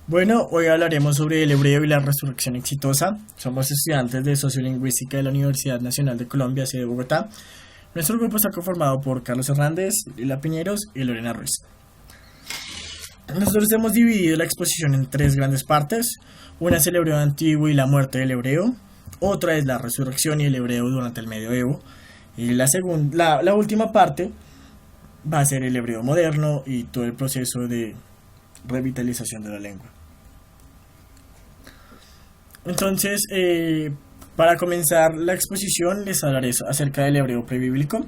Bueno, hoy hablaremos sobre el hebreo y la resurrección exitosa. Somos estudiantes de Sociolingüística de la Universidad Nacional de Colombia, sede de Bogotá. Nuestro grupo está conformado por Carlos Hernández, Lila Piñeros y Lorena Ruiz. Nosotros hemos dividido la exposición en tres grandes partes. Una es el hebreo antiguo y la muerte del hebreo. Otra es la resurrección y el hebreo durante el medioevo. Y la última parte va a ser el hebreo moderno y todo el proceso de revitalización de la lengua. Entonces, para comenzar la exposición les hablaré acerca del hebreo prebíblico.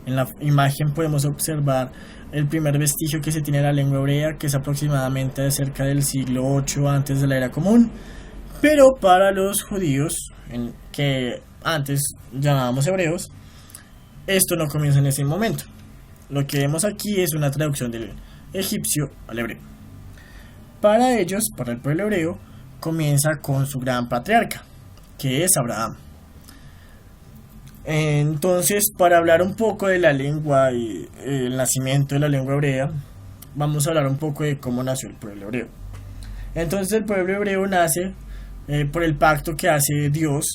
En la imagen podemos observar el primer vestigio que se tiene de la lengua hebrea, que es aproximadamente de cerca del siglo 8 antes de la era común. Pero para los judíos, que antes llamábamos hebreos, esto no comienza en ese momento. Lo que vemos aquí es una traducción del egipcio al hebreo. Para ellos, para el pueblo hebreo, comienza con su gran patriarca, que es Abraham. Entonces, para hablar un poco de la lengua y el nacimiento de la lengua hebrea, vamos a hablar un poco de cómo nació el pueblo hebreo. Entonces, el pueblo hebreo nace por el pacto que hace Dios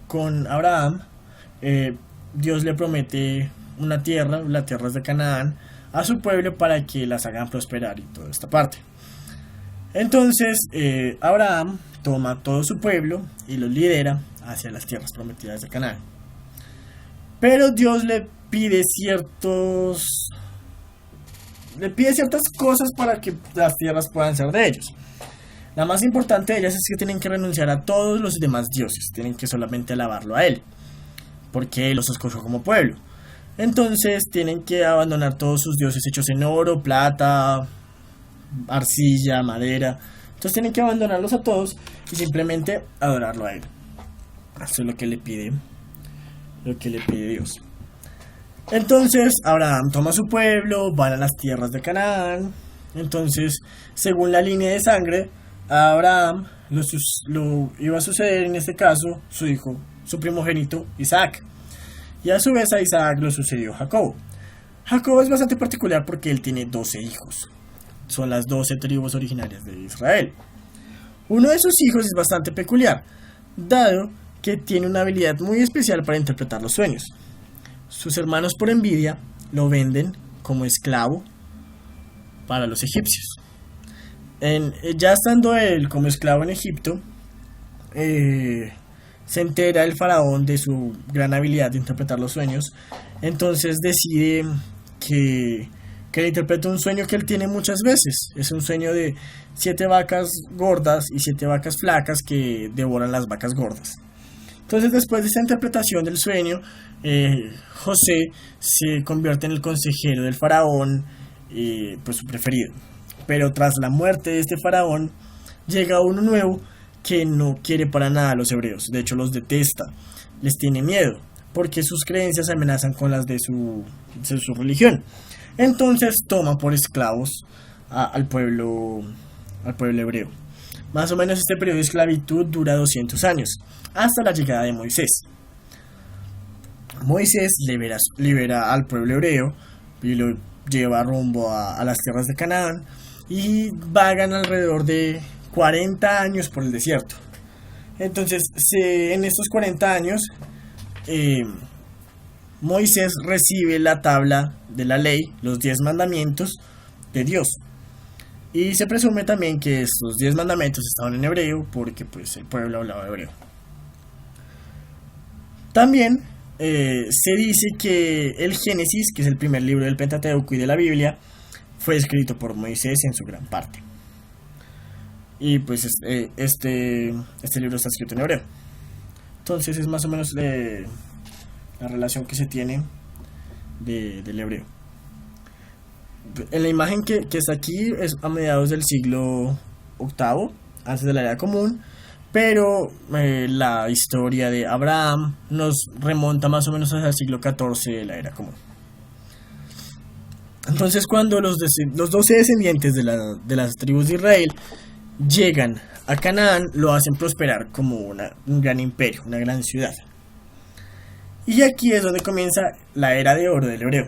con Abraham. Dios le promete una tierra, las tierras de Canaán, a su pueblo para que las hagan prosperar y toda esta parte. Entonces, Abraham toma todo su pueblo y los lidera hacia las tierras prometidas de Canaán. Pero Dios le pide ciertas cosas para que las tierras puedan ser de ellos. La más importante de ellas es que tienen que renunciar a todos los demás dioses, tienen que solamente alabarlo a él, porque él los escogió como pueblo. Entonces tienen que abandonar todos sus dioses hechos en oro, plata, arcilla, madera. Entonces tienen que abandonarlos a todos y simplemente adorarlo a él. Eso es lo que le pide Dios. Entonces Abraham toma su pueblo, van a las tierras de Canaán. Entonces, según la línea de sangre, a Abraham lo iba a suceder en este caso su hijo, su primogénito Isaac. Y a su vez a Isaac lo sucedió Jacob. Jacob es bastante particular porque él tiene 12 hijos. Son las 12 tribus originarias de Israel. Uno de sus hijos es bastante peculiar, dado que tiene una habilidad muy especial para interpretar los sueños. Sus hermanos, por envidia, lo venden como esclavo para los egipcios. Ya estando él como esclavo en Egipto, se entera el faraón de su gran habilidad de interpretar los sueños. Entonces decide que le interpreta un sueño que él tiene muchas veces. Es un sueño de 7 vacas gordas y 7 vacas flacas que devoran las vacas gordas. Entonces, después de esta interpretación del sueño, José se convierte en el consejero del faraón, pues su preferido. Pero tras la muerte de este faraón, llega uno nuevo que no quiere para nada a los hebreos. De hecho, los detesta, les tiene miedo, porque sus creencias amenazan con las de su religión. Entonces toma por esclavos al pueblo hebreo. Más o menos este periodo de esclavitud dura 200 años, hasta la llegada de Moisés. Moisés libera al pueblo hebreo y lo lleva rumbo a las tierras de Canaán, y vagan alrededor de 40 años por el desierto. Entonces, en estos 40 años, Moisés recibe la tabla de la ley, los 10 mandamientos de Dios. Y se presume también que estos 10 mandamientos estaban en hebreo porque pues el pueblo hablaba hebreo. También se dice que el Génesis, que es el primer libro del Pentateuco y de la Biblia, fue escrito por Moisés en su gran parte. Y pues este libro está escrito en hebreo. Entonces es más o menos la relación que se tiene del hebreo. En la imagen que está aquí es a mediados del siglo VIII, antes de la era común, pero la historia de Abraham nos remonta más o menos hasta el siglo XIV de la era común. Entonces, cuando los 12 descendientes de las tribus de Israel llegan a Canaán, lo hacen prosperar como un gran imperio, una gran ciudad. Y aquí es donde comienza la era de oro del hebreo.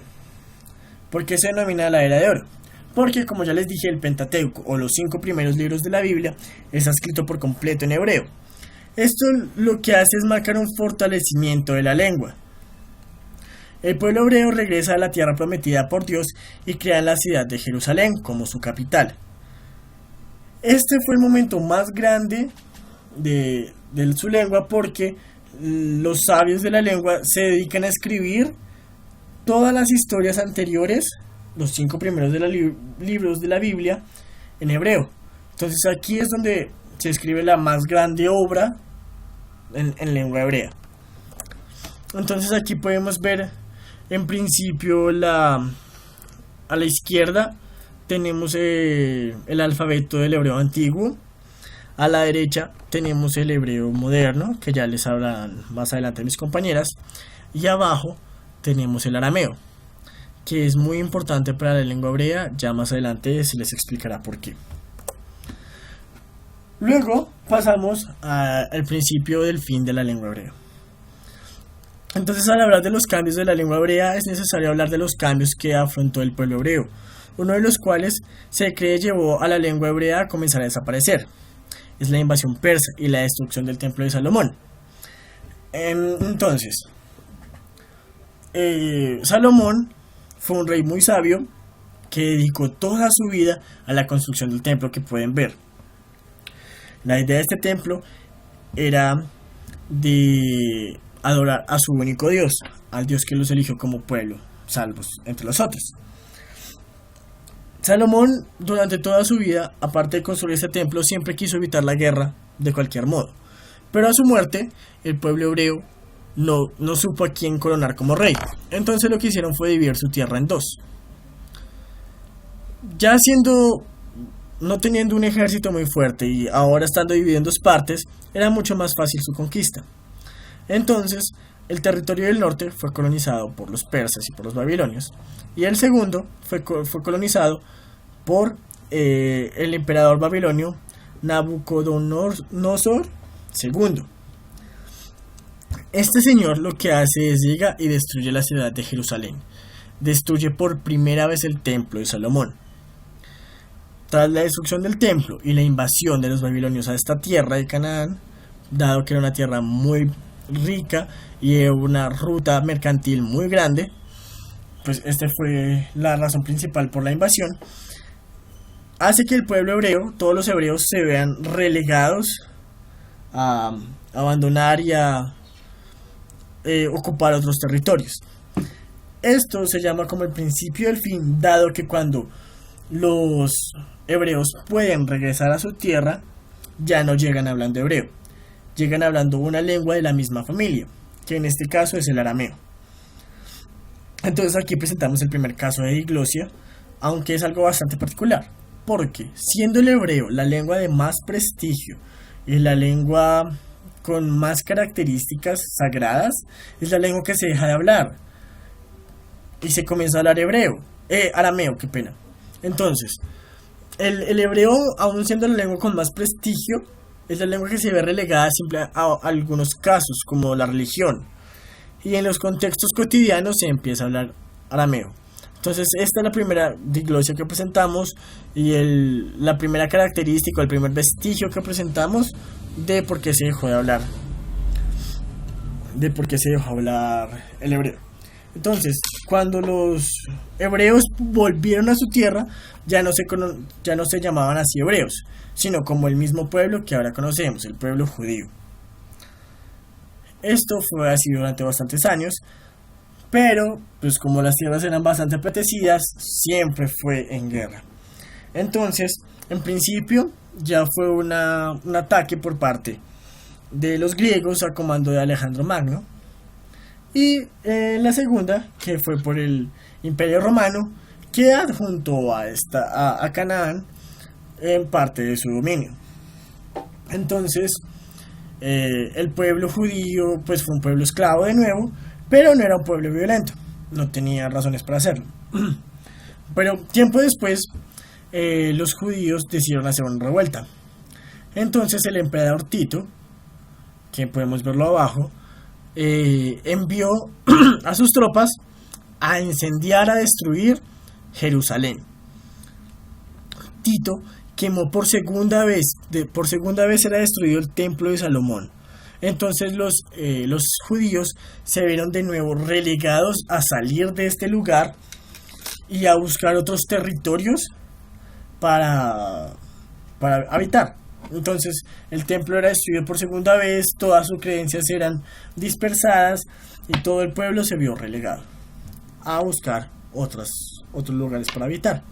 ¿Por qué se denomina la era de oro? porque como ya les dije, el Pentateuco o los 5 primeros libros de la Biblia está escrito por completo en hebreo. Esto lo que hace es marcar un fortalecimiento de la lengua. El pueblo hebreo regresa a la tierra prometida por Dios y crea la ciudad de Jerusalén como su capital. Este fue el momento más grande de su lengua, porque los sabios de la lengua se dedican a escribir todas las historias anteriores, los 5 primeros libros de la Biblia, en hebreo. Entonces aquí es donde se escribe la más grande obra en lengua hebrea. Entonces aquí podemos ver en principio a la izquierda tenemos el alfabeto del hebreo antiguo. A la derecha tenemos el hebreo moderno, que ya les hablarán más adelante mis compañeras. Y abajo tenemos el arameo, que es muy importante para la lengua hebrea. Ya más adelante se les explicará por qué. Luego pasamos al principio del fin de la lengua hebrea. Entonces, al hablar de los cambios de la lengua hebrea, es necesario hablar de los cambios que afrontó el pueblo hebreo, uno de los cuales se cree llevó a la lengua hebrea a comenzar a desaparecer. Es la invasión persa y la destrucción del templo de Salomón. Entonces, Salomón fue un rey muy sabio que dedicó toda su vida a la construcción del templo que pueden ver. La idea de este templo era de adorar a su único Dios, al Dios que los eligió como pueblo, salvos entre los otros. Salomón, durante toda su vida, aparte de construir este templo, siempre quiso evitar la guerra de cualquier modo. Pero a su muerte, el pueblo hebreo no supo a quién coronar como rey. Entonces lo que hicieron fue dividir su tierra en 2. Ya no teniendo un ejército muy fuerte y ahora estando dividido en 2 partes, era mucho más fácil su conquista. Entonces, el territorio del norte fue colonizado por los persas y por los babilonios, y el segundo fue colonizado por el emperador babilonio Nabucodonosor II. Este señor lo que hace es llega y destruye la ciudad de Jerusalén. Destruye por primera vez el templo de Salomón. Tras la destrucción del templo y la invasión de los babilonios a esta tierra de Canaán, dado que era una tierra muy rica y una ruta mercantil muy grande, pues esta fue la razón principal por la invasión, hace que el pueblo hebreo, todos los hebreos, se vean relegados a abandonar y a ocupar otros territorios. Esto se llama como el principio del fin, dado que cuando los hebreos pueden regresar a su tierra, ya no llegan hablando hebreo, llegan hablando una lengua de la misma familia, que en este caso es el arameo. Entonces aquí presentamos el primer caso de diglosia, aunque es algo bastante particular, porque siendo el hebreo la lengua de más prestigio y la lengua con más características sagradas, es la lengua que se deja de hablar y se comienza a hablar arameo, qué pena. Entonces, el hebreo, aún siendo la lengua con más prestigio, es la lengua que se ve relegada simple a algunos casos, como la religión. Y en los contextos cotidianos se empieza a hablar arameo. Entonces, esta es la primera diglosia que presentamos y la primera característica, el primer vestigio que presentamos de por qué se dejó de hablar. De por qué se dejó hablar el hebreo. Entonces, cuando los hebreos volvieron a su tierra, ya no se llamaban así hebreos, sino como el mismo pueblo que ahora conocemos, el pueblo judío. Esto fue así durante bastantes años, pero pues como las tierras eran bastante apetecidas, siempre fue en guerra. Entonces, en principio, ya fue un ataque por parte de los griegos a comando de Alejandro Magno. Y la segunda, que fue por el Imperio Romano, que adjuntó a Canaán en parte de su dominio. Entonces, el pueblo judío pues fue un pueblo esclavo de nuevo, pero no era un pueblo violento, no tenía razones para hacerlo. Pero tiempo después, los judíos decidieron hacer una revuelta. Entonces el emperador Tito, que podemos verlo abajo, envió a sus tropas a incendiar, a destruir Jerusalén. Tito quemó por segunda vez era destruido el templo de Salomón. Entonces los judíos se vieron de nuevo relegados a salir de este lugar y a buscar otros territorios para, para habitar. Entonces el templo era destruido por segunda vez, todas sus creencias eran dispersadas y todo el pueblo se vio relegado a buscar otros lugares para habitar.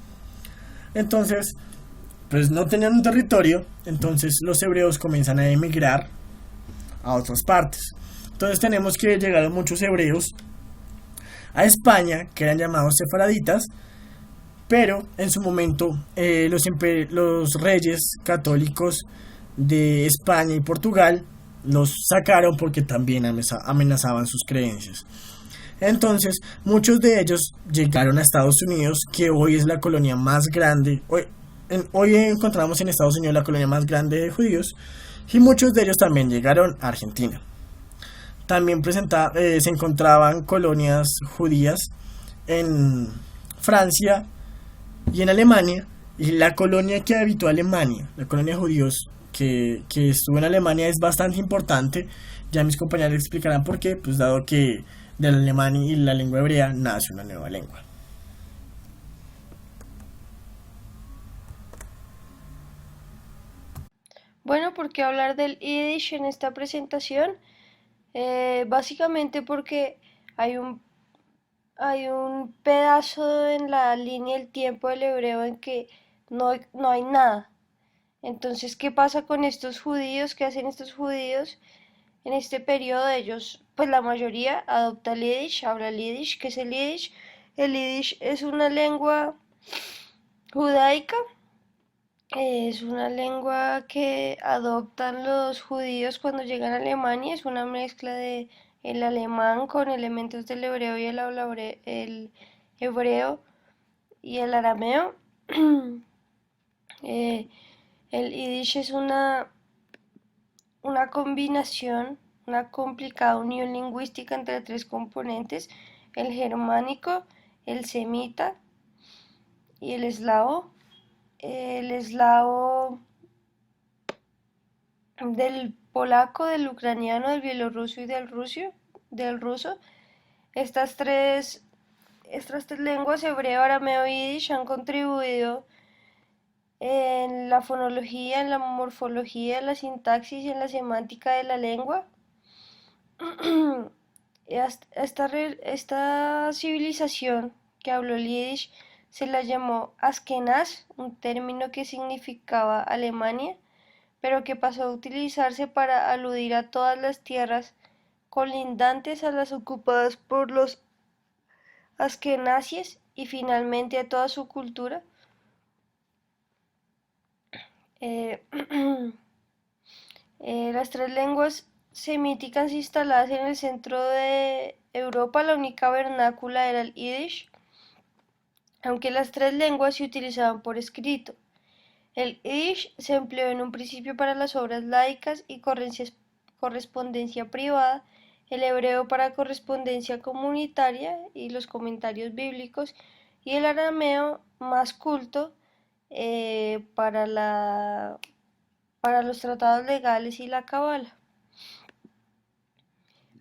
Entonces, pues no tenían un territorio, entonces los hebreos comienzan a emigrar a otras partes. Entonces tenemos que llegaron muchos hebreos a España, que eran llamados sefaraditas, pero en su momento los reyes católicos de España y Portugal los sacaron porque también amenazaban sus creencias. Entonces, muchos de ellos llegaron a Estados Unidos, que hoy es la colonia más grande. Hoy encontramos en Estados Unidos la colonia más grande de judíos, y muchos de ellos también llegaron a Argentina. También se encontraban colonias judías en Francia y en Alemania, y la colonia que habitó Alemania, la colonia de judíos que estuvo en Alemania es bastante importante. Ya mis compañeros explicarán por qué, pues dado que del alemán y la lengua hebrea nace una nueva lengua. Bueno, ¿por qué hablar del Yiddish en esta presentación? Básicamente porque hay un, hay un pedazo en la línea del tiempo del hebreo en que no hay nada. Entonces, ¿qué pasa con estos judíos? ¿Qué hacen estos judíos? En este periodo ellos, pues la mayoría adopta el Yiddish, habla el Yiddish. ¿Qué es el Yiddish? El Yiddish es una lengua judaica. Es una lengua que adoptan los judíos cuando llegan a Alemania. Es una mezcla de el alemán con elementos del hebreo y el hebreo y el arameo. Eh, el yiddish es una combinación, una complicada unión lingüística entre tres componentes: el germánico, el semita y el eslavo. El eslavo del polaco, del ucraniano, del bielorruso y del ruso. Estas tres, estas tres lenguas, hebreo, arameo y yiddish, han contribuido en la fonología, en la morfología, en la sintaxis y en la semántica de la lengua. Esta civilización que habló el Yiddish se la llamó Askenaz, un término que significaba Alemania, pero que pasó a utilizarse para aludir a todas las tierras colindantes a las ocupadas por los askenazíes y finalmente a toda su cultura. Eh, las tres lenguas semíticas instaladas en el centro de Europa, la única vernácula era el Yiddish, aunque las tres lenguas se utilizaban por escrito. El Yiddish se empleó en un principio para las obras laicas y correspondencia privada, el hebreo para correspondencia comunitaria y los comentarios bíblicos, y el arameo más culto para para los tratados legales y la cábala.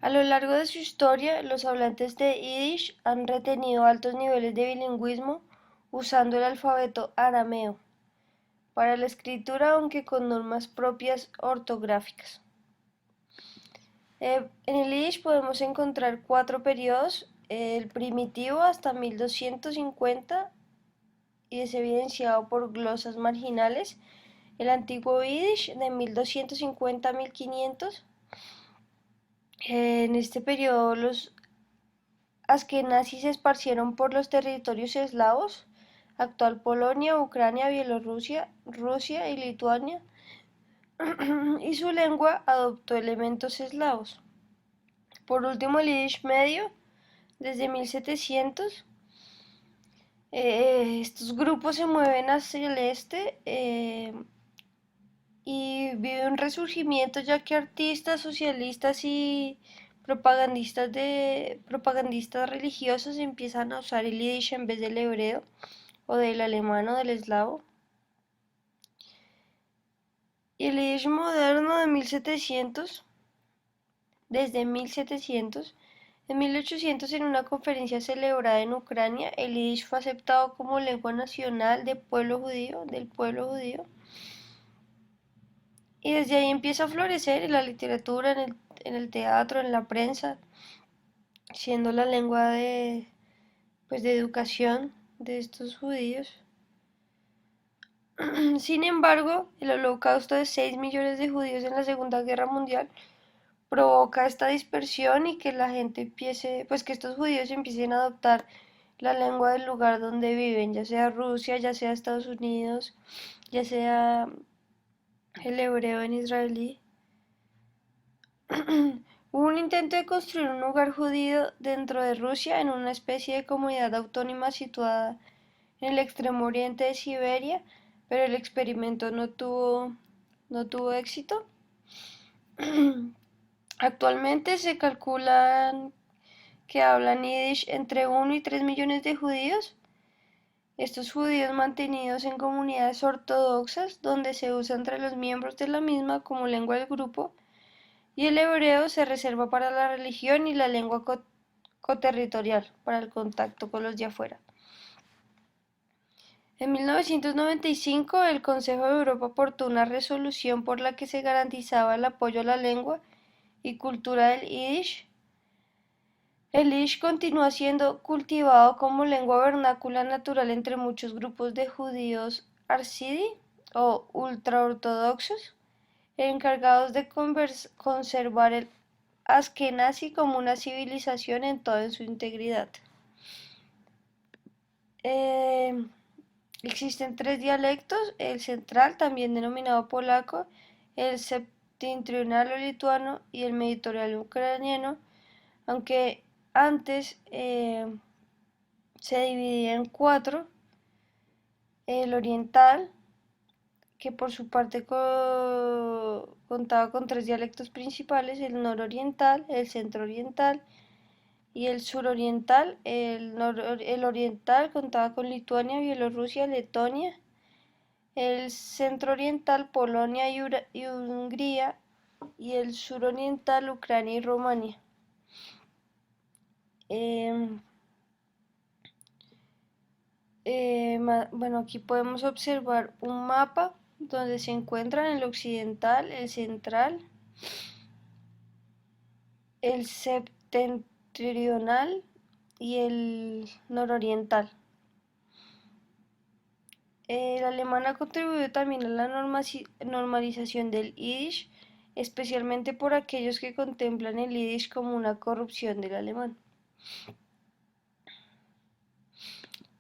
A lo largo de su historia, los hablantes de Yiddish han retenido altos niveles de bilingüismo usando el alfabeto arameo para la escritura, aunque con normas propias ortográficas. En el Yiddish podemos encontrar cuatro periodos: el primitivo hasta 1250 y es evidenciado por glosas marginales; el antiguo Yiddish de 1250 a 1500. En este periodo los askenazis se esparcieron por los territorios eslavos, actual Polonia, Ucrania, Bielorrusia, Rusia y Lituania, y su lengua adoptó elementos eslavos. Por último, el Yiddish medio, desde 1700. Estos grupos se mueven hacia el este y vive un resurgimiento, ya que artistas, socialistas y propagandistas religiosos empiezan a usar el Yiddish en vez del hebreo o del alemán o del eslavo. Y el Yiddish moderno de 1700, desde 1700, en 1800 en una conferencia celebrada en Ucrania, el Yiddish fue aceptado como lengua nacional del pueblo judío, y desde ahí empieza a florecer en la literatura, en el teatro, en la prensa, siendo la lengua pues, de educación de estos judíos. Sin embargo, el holocausto de 6 millones de judíos en la Segunda Guerra Mundial provoca esta dispersión y que la gente empiece, pues que estos judíos empiecen a adoptar la lengua del lugar donde viven, ya sea Rusia, ya sea Estados Unidos, ya sea el hebreo en israelí. Hubo un intento de construir un lugar judío dentro de Rusia en una especie de comunidad autónoma situada en el extremo oriente de Siberia, pero el experimento no tuvo éxito. Actualmente se calculan que hablan yiddish entre 1 y 3 millones de judíos. Estos judíos mantenidos en comunidades ortodoxas donde se usa entre los miembros de la misma como lengua del grupo, y el hebreo se reserva para la religión y la lengua coterritorial para el contacto con los de afuera. En 1995, el Consejo de Europa aportó una resolución por la que se garantizaba el apoyo a la lengua y cultura del Yiddish. El Yiddish continúa siendo cultivado como lengua vernácula natural entre muchos grupos de judíos Harsidi o ultraortodoxos, encargados de conservar el Askenazi como una civilización en toda su integridad. Eh, Existen 3 dialectos: el central, también denominado polaco, el septentrional o lituano y el meridional ucraniano, aunque antes se dividía en 4: el oriental, que por su parte contaba con 3 dialectos principales: el nororiental, el centrooriental y el suroriental. El oriental contaba con Lituania, Bielorrusia, Letonia; el centrooriental, Polonia y Hungría; y el suroriental, Ucrania y Rumania. Eh, bueno, aquí podemos observar un mapa donde se encuentran el occidental, el central, el septentrional y el nororiental. El alemán ha contribuido también a la normalización del Yiddish, especialmente por aquellos que contemplan el Yiddish como una corrupción del alemán.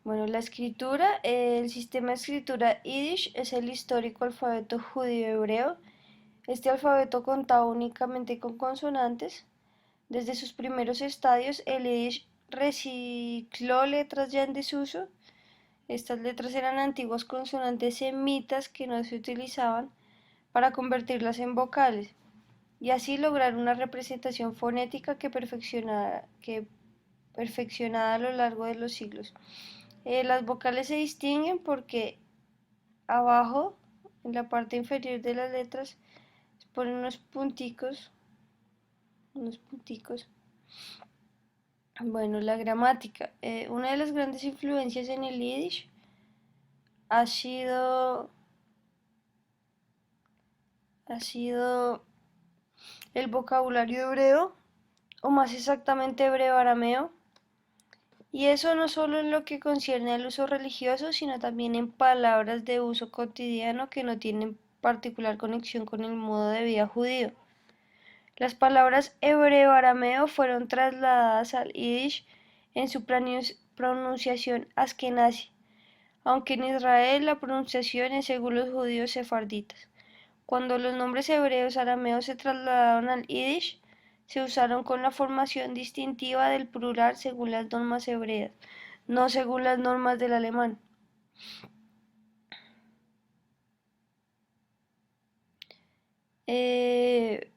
Bueno, la escritura, el sistema de escritura Yiddish es el histórico alfabeto judío-hebreo. Este alfabeto contaba únicamente con consonantes. Desde sus primeros estadios, el Yiddish recicló letras ya en desuso. Estas letras eran antiguas consonantes semitas que no se utilizaban, para convertirlas en vocales y así lograr una representación fonética perfeccionada a lo largo de los siglos. Las vocales se distinguen porque abajo, en la parte inferior de las letras, se ponen unos punticos. Bueno, la gramática. Una de las grandes influencias en el Yiddish ha sido, ha sido el vocabulario hebreo, o más exactamente hebreo arameo, y eso no solo en lo que concierne al uso religioso, sino también en palabras de uso cotidiano que no tienen particular conexión con el modo de vida judío. Las palabras hebreo-arameo fueron trasladadas al Yiddish en su pronunciación askenazi, aunque en Israel la pronunciación es según los judíos sefarditas. Cuando los nombres hebreos arameos se trasladaron al Yiddish, se usaron con la formación distintiva del plural según las normas hebreas, no según las normas del alemán.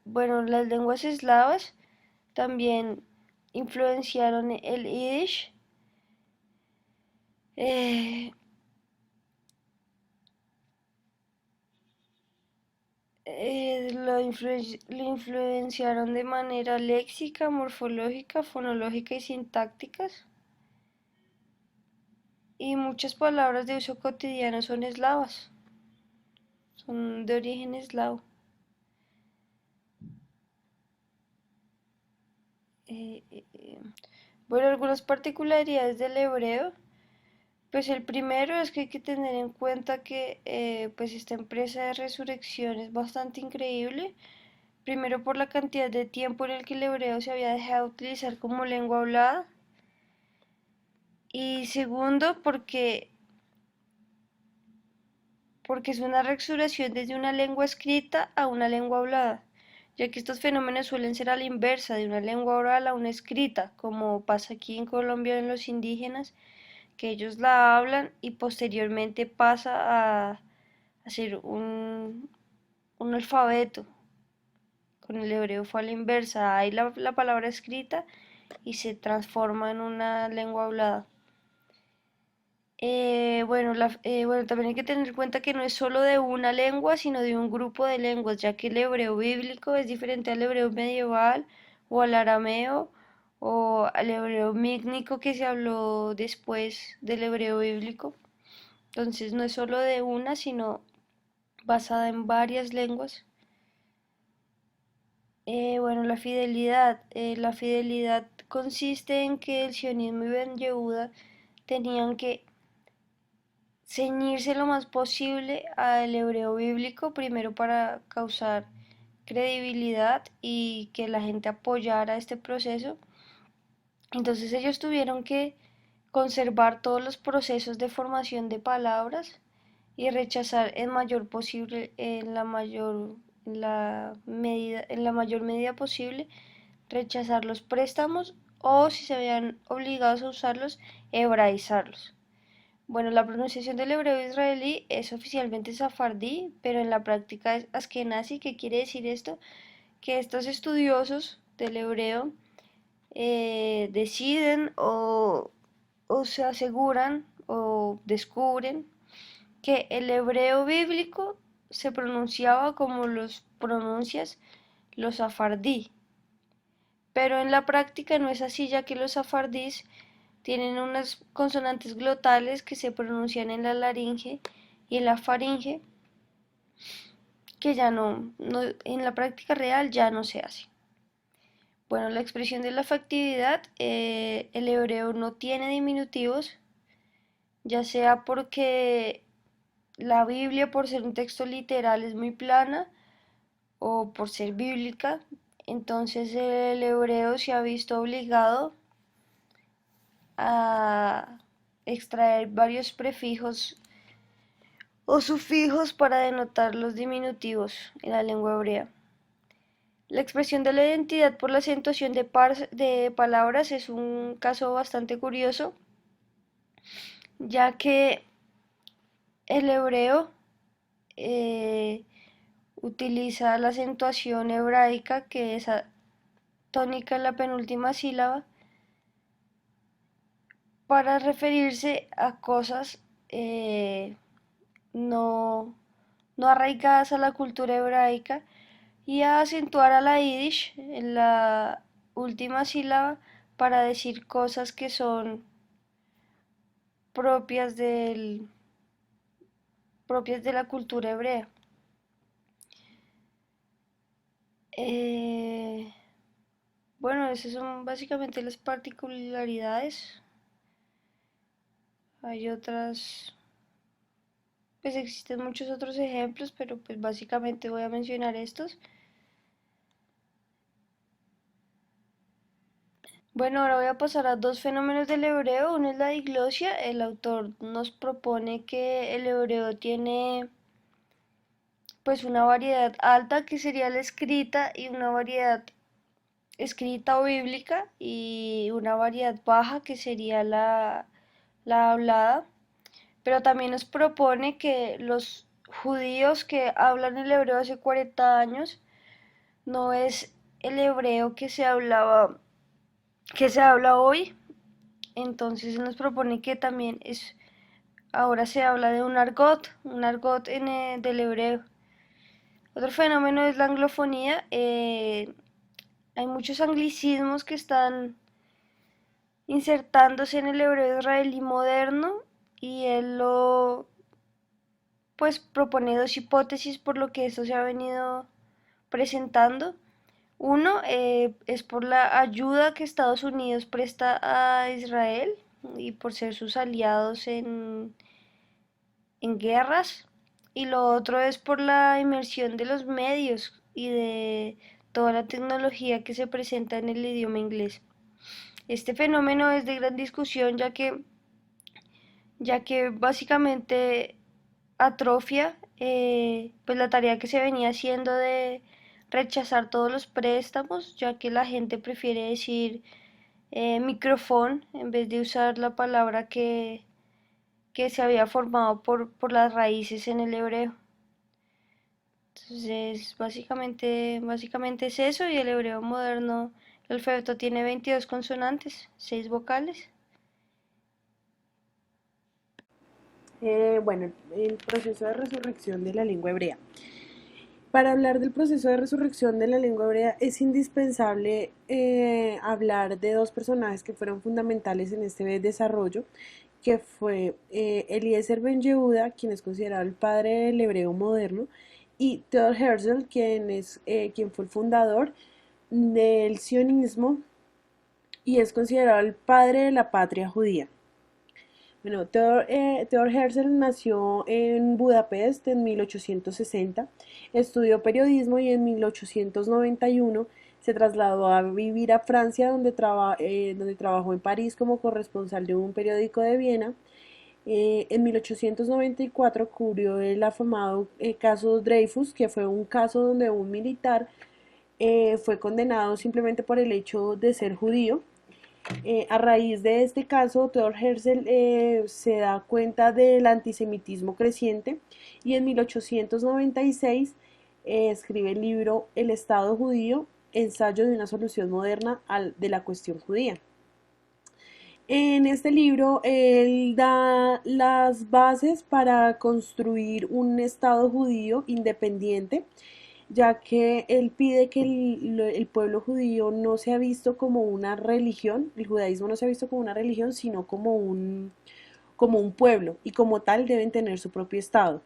Bueno, las lenguas eslavas también influenciaron el Yiddish. Eh, Lo influenciaron de manera léxica, morfológica, fonológica y sintácticas. Y muchas palabras de uso cotidiano son eslavas, son de origen eslavo. Eh, eh, eh. Bueno, algunas particularidades del hebreo. Pues el primero es que hay que tener en cuenta que pues esta empresa de resurrección es bastante increíble. Primero por la cantidad de tiempo en el que el hebreo se había dejado de utilizar como lengua hablada. Y segundo porque es una resurrección desde una lengua escrita a una lengua hablada, ya que estos fenómenos suelen ser a la inversa, de una lengua oral a una escrita, como pasa aquí en Colombia en los indígenas, que ellos la hablan y posteriormente pasa a ser un alfabeto. Con el hebreo fue a la inversa, hay la palabra escrita y se transforma en una lengua hablada. Bueno, también hay que tener en cuenta que no es solo de una lengua, sino de un grupo de lenguas, ya que el hebreo bíblico es diferente al hebreo medieval o al arameo o al hebreo mígnico que se habló después del hebreo bíblico. Entonces no es solo de una, sino basada en varias lenguas. Bueno, la fidelidad. La fidelidad consiste en que el sionismo y Ben Yehuda tenían que ceñirse lo más posible al hebreo bíblico, primero para causar credibilidad y que la gente apoyara este proceso. Entonces ellos tuvieron que conservar todos los procesos de formación de palabras y rechazar en la mayor medida posible, rechazar los préstamos o si se veían obligados a usarlos, hebraizarlos. Bueno, la pronunciación del hebreo israelí es oficialmente safardí, pero en la práctica es askenazi. ¿Qué quiere decir esto? Que estos estudiosos del hebreo deciden o se aseguran o descubren que el hebreo bíblico se pronunciaba como los pronuncias los safardí, pero en la práctica no es así, ya que los safardís tienen unas consonantes glotales que se pronuncian en la laringe y en la faringe, que ya no en la práctica real ya no se hace. Bueno, la expresión de la afectividad, el hebreo no tiene diminutivos, ya sea porque la Biblia, por ser un texto literal, es muy plana o por ser bíblica, entonces el hebreo se ha visto obligado a extraer varios prefijos o sufijos para denotar los diminutivos en la lengua hebrea. La expresión de la identidad por la acentuación de palabras es un caso bastante curioso, ya que el hebreo eh, utiliza la acentuación hebraica, que es tónica en la penúltima sílaba, para referirse a cosas no, no arraigadas a la cultura hebraica y a acentuar a la Yiddish en la última sílaba para decir cosas que son propias propias de la cultura hebrea. Eh, bueno, esas son básicamente las particularidades. Hay otras, pues existen muchos otros ejemplos, pero pues básicamente voy a mencionar estos. Bueno, ahora voy a pasar a dos fenómenos del hebreo. Uno es la diglosia. El autor nos propone que el hebreo tiene pues una variedad alta que sería la escrita y una variedad escrita o bíblica y una variedad baja que sería la hablada. Pero también nos propone que los judíos que hablan el hebreo hace 40 años no es el hebreo que se habla hoy. Entonces nos propone que también ahora se habla de un argot del hebreo. Otro fenómeno es la anglofonía. Hay muchos anglicismos que están insertándose en el hebreo israelí moderno y él lo pues propone dos hipótesis por lo que esto se ha venido presentando. Uno es por la ayuda que Estados Unidos presta a Israel y por ser sus aliados en guerras. Y lo otro es por la inmersión de los medios y de toda la tecnología que se presenta en el idioma inglés. Este fenómeno es de gran discusión ya que básicamente atrofia pues la tarea que se venía haciendo de rechazar todos los préstamos, ya que la gente prefiere decir micrófono en vez de usar la palabra que se había formado por las raíces en el hebreo. Entonces, básicamente es eso, y el hebreo moderno, el alfabeto tiene 22 consonantes, 6 vocales. Bueno, el proceso de resurrección de la lengua hebrea. Para hablar del proceso de resurrección de la lengua hebrea es indispensable hablar de dos personajes que fueron fundamentales en este desarrollo, que fue Eliezer Ben Yehuda, quien es considerado el padre del hebreo moderno, y Theodor Herzl, quien fue el fundador del sionismo y es considerado el padre de la patria judía. Bueno, Theodor Herzl nació en Budapest en 1860, estudió periodismo y en 1891 se trasladó a vivir a Francia, donde trabajó en París como corresponsal de un periódico de Viena. En 1894 cubrió el afamado caso Dreyfus, que fue un caso donde un militar fue condenado simplemente por el hecho de ser judío. A raíz de este caso, Theodor Herzl se da cuenta del antisemitismo creciente y en 1896 escribe el libro El Estado judío, ensayo de una solución moderna de la cuestión judía. En este libro él da las bases para construir un Estado judío independiente, ya que él pide que el pueblo judío no sea visto como una religión, el judaísmo no sea visto como una religión, sino como un pueblo, y como tal deben tener su propio Estado.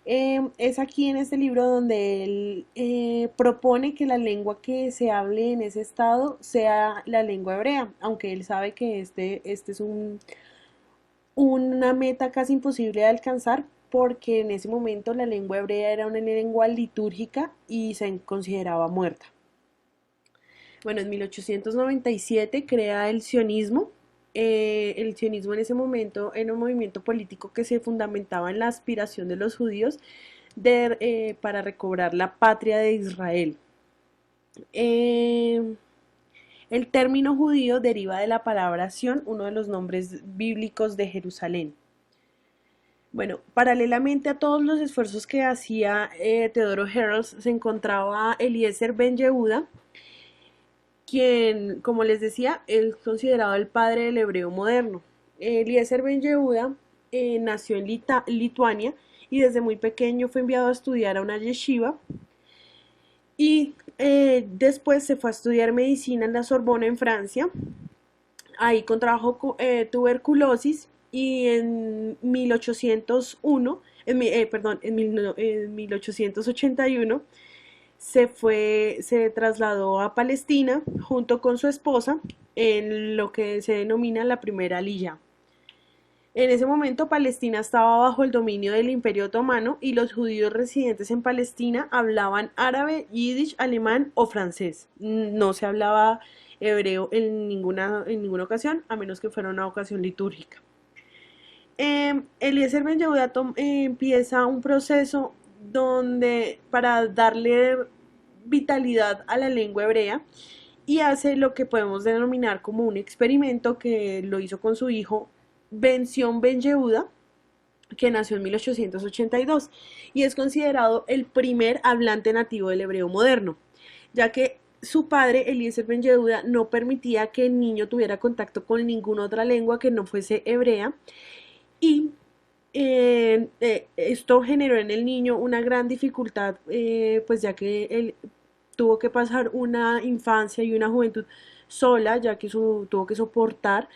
Es aquí en este libro donde él propone que la lengua que se hable en ese estado sea la lengua hebrea, aunque él sabe que este es una meta casi imposible de alcanzar, porque en ese momento la lengua hebrea era una lengua litúrgica y se consideraba muerta. Bueno, en 1897 crea el sionismo. El sionismo en ese momento era un movimiento político que se fundamentaba en la aspiración de los judíos para recobrar la patria de Israel. Eh, el término judío deriva de la palabra Sion, uno de los nombres bíblicos de Jerusalén. Bueno, paralelamente a todos los esfuerzos que hacía Teodoro Herzl, se encontraba Eliezer Ben Yehuda, quien, como les decía, es considerado el padre del hebreo moderno. Eliezer Ben Yehuda nació en Lituania y desde muy pequeño fue enviado a estudiar a una yeshiva y después se fue a estudiar medicina en la Sorbona en Francia. Ahí contrajo tuberculosis y en 1801, en 1881 se trasladó a Palestina junto con su esposa en lo que se denomina la Primera Aliyá. En ese momento Palestina estaba bajo el dominio del Imperio Otomano y los judíos residentes en Palestina hablaban árabe, yiddish, alemán o francés. No se hablaba hebreo en ninguna ocasión, a menos que fuera una ocasión litúrgica. Eliezer Ben Yehuda empieza un proceso para darle vitalidad a la lengua hebrea y hace lo que podemos denominar como un experimento que lo hizo con su hijo Ben-Zion Ben Yehuda, que nació en 1882 y es considerado el primer hablante nativo del hebreo moderno, ya que su padre, Eliezer Ben Yehuda, no permitía que el niño tuviera contacto con ninguna otra lengua que no fuese hebrea y Esto generó en el niño una gran dificultad, pues ya que él tuvo que pasar una infancia y una juventud sola, ya que tuvo que soportar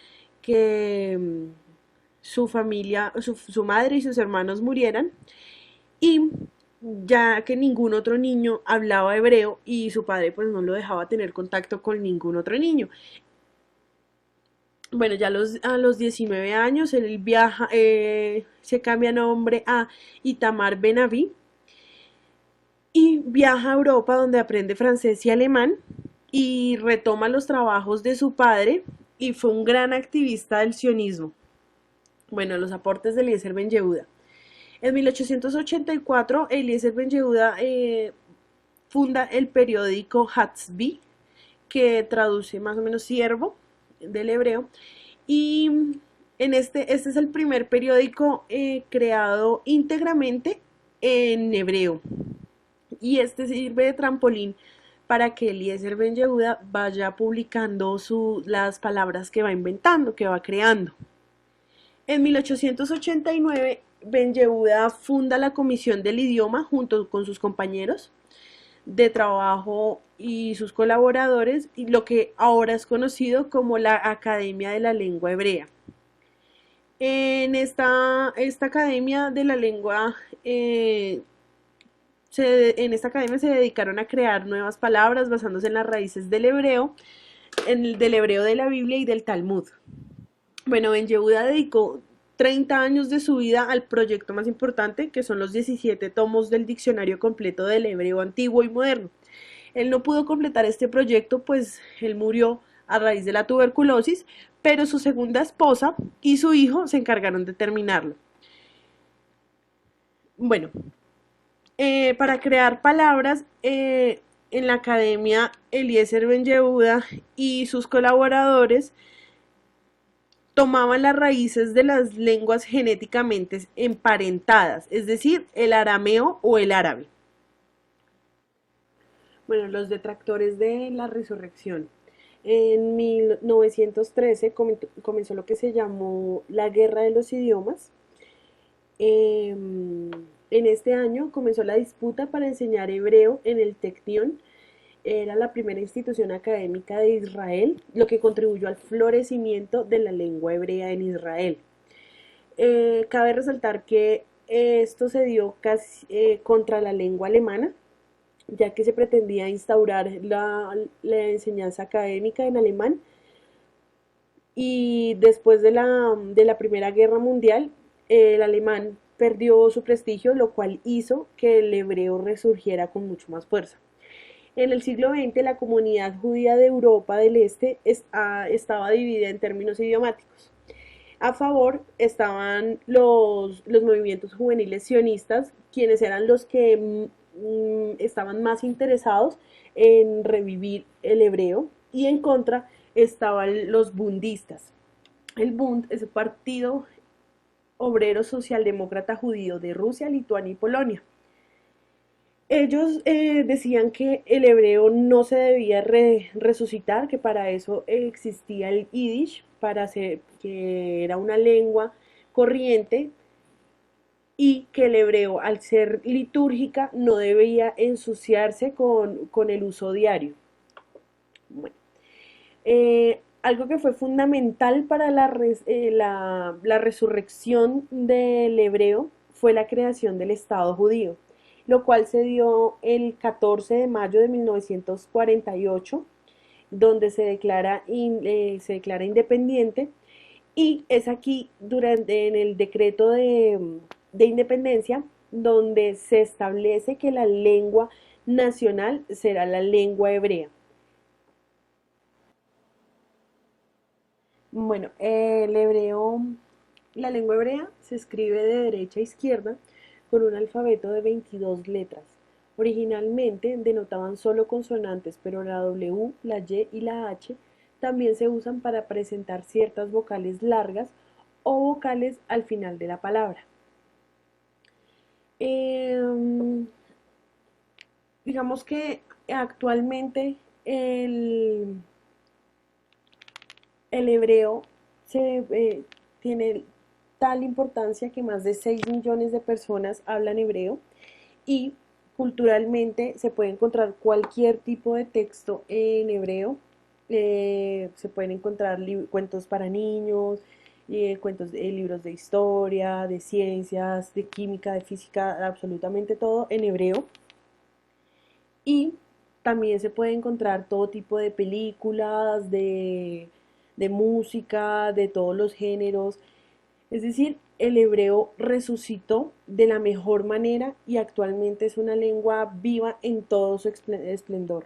que su familia, su madre y sus hermanos murieran, y ya que ningún otro niño hablaba hebreo y su padre pues no lo dejaba tener contacto con ningún otro niño. Bueno, ya a los 19 años él viaja, se cambia nombre a Itamar Benaví y viaja a Europa donde aprende francés y alemán y retoma los trabajos de su padre y fue un gran activista del sionismo. Bueno, los aportes de Eliezer Ben Yehuda. En 1884, Eliezer Ben Yehuda funda el periódico Hatzbi, que traduce más o menos siervo del hebreo, y este es el primer periódico creado íntegramente en hebreo, y este sirve de trampolín para que Eliezer Ben Yehuda vaya publicando las palabras que va inventando, que va creando. En 1889, Ben Yehuda funda la Comisión del Idioma junto con sus compañeros de trabajo y sus colaboradores, y lo que ahora es conocido como la Academia de la Lengua Hebrea. En esta Academia de la Lengua, en esta academia se dedicaron a crear nuevas palabras basándose en las raíces del hebreo, del hebreo de la Biblia y del Talmud. Bueno, Ben Yehuda dedicó 30 años de su vida al proyecto más importante, que son los 17 tomos del diccionario completo del hebreo antiguo y moderno. Él no pudo completar este proyecto, pues él murió a raíz de la tuberculosis, pero su segunda esposa y su hijo se encargaron de terminarlo. Bueno, para crear palabras, en la academia Eliezer Ben Yehuda y sus colaboradores tomaban las raíces de las lenguas genéticamente emparentadas, es decir, el arameo o el árabe. Bueno, los detractores de la resurrección. En 1913 comenzó lo que se llamó la Guerra de los Idiomas. En este año comenzó la disputa para enseñar hebreo en el Tecnión. Era la primera institución académica de Israel, lo que contribuyó al florecimiento de la lengua hebrea en Israel. Cabe resaltar que esto se dio casi contra la lengua alemana, ya que se pretendía instaurar la enseñanza académica en alemán, y después de la Primera Guerra Mundial, el alemán perdió su prestigio, lo cual hizo que el hebreo resurgiera con mucho más fuerza. En el siglo XX, la comunidad judía de Europa del Este estaba dividida en términos idiomáticos. A favor estaban los movimientos juveniles sionistas, quienes eran los que estaban más interesados en revivir el hebreo, y en contra estaban los bundistas. El Bund es el partido obrero socialdemócrata judío de Rusia, Lituania y Polonia. Ellos decían que el hebreo no se debía resucitar, que para eso existía el Yiddish, que era una lengua corriente, y que el hebreo, al ser litúrgica, no debía ensuciarse con el uso diario. Bueno, algo que fue fundamental para la resurrección del hebreo fue la creación del Estado judío, lo cual se dio el 14 de mayo de 1948, donde se declara independiente, y es aquí en el decreto de independencia donde se establece que la lengua nacional será la lengua hebrea. Bueno, la lengua hebrea se escribe de derecha a izquierda con un alfabeto de 22 letras. Originalmente denotaban solo consonantes, pero la W, la Y y la H también se usan para presentar ciertas vocales largas o vocales al final de la palabra. Digamos que actualmente el hebreo tiene tal importancia que más de 6 millones de personas hablan hebreo y culturalmente se puede encontrar cualquier tipo de texto en hebreo. Se pueden encontrar cuentos para niños, libros de historia, de ciencias, de química, de física, absolutamente todo en hebreo. Y también se puede encontrar todo tipo de películas, de música, de todos los géneros. Es decir, el hebreo resucitó de la mejor manera y actualmente es una lengua viva en todo su esplendor.